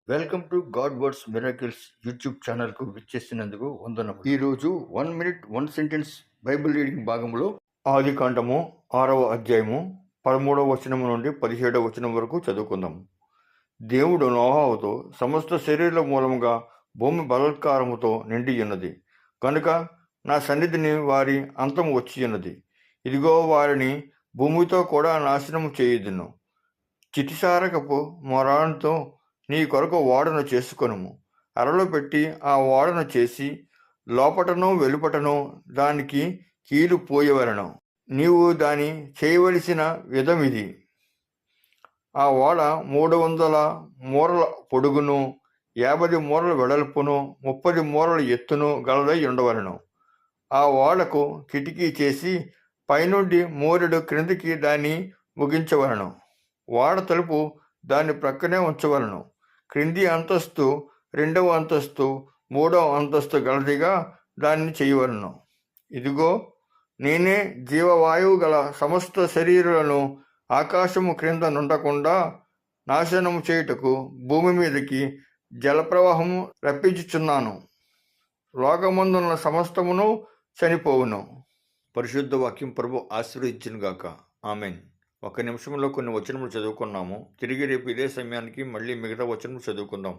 Welcome to God words miracles YouTube ఛానల్కు విచ్చేసినందుకు వందనము. ఈరోజు 1 minute 1 sentence బైబిల్ రీడింగ్ భాగంలో ఆది కాండము 6వ అధ్యాయము 13వ వచనం నుండి 17వ వచనం వరకు చదువుకుందాం. దేవుడు నోహవుతో సమస్త శరీర మూలముగా భూమి బలాత్కారముతో నిండి ఉన్నది కనుక నా సన్నిధిని వారి అంతము వచ్చి ఉన్నది. ఇదిగో వారిని భూమితో కూడా నాశనము చేయుదును. చిటిసారకపు మొరాన్తో నీ కొరకు ఓడను చేసుకొనుము. అరలో పెట్టి ఆ ఓడను చేసి లోపటను వెలుపటను దానికి కీలు పోయవలను. నీవు దాని చేయవలసిన విధమిది. ఆ ఓడ 300 మూరల పొడుగును, 50 మూరల వెడల్పును, 30 మూరల ఎత్తును గలదై ఉండవలను. ఆ ఓడకు కిటికీ చేసి పైనుండి మూరెడు క్రిందికి దాన్ని ముగించవలను. ఓడ తలుపు దాని ప్రక్కనే ఉంచవలను. క్రింది అంతస్తు 2వ అంతస్తు 3వ అంతస్తు గలదిగా దాన్ని చేయవలను. ఇదిగో నేనే జీవవాయువు గల సమస్త శరీరాలను ఆకాశము క్రింద నుండకుండా నాశనము చేయుటకు భూమి మీదకి జలప్రవాహము రప్పించుచున్నాను. లోకమందున్న సమస్తమును చనిపోవును. పరిశుద్ధ వాక్యం ప్రభు ఆశీర్వదించునుగాక. ఆమెన్. 1 నిమిషంలో కొన్ని వచనములు చదువుకున్నాము. తిరిగి రేపు ఇదే సమయానికి మళ్ళీ మిగతా వచనములు చదువుకుందాం.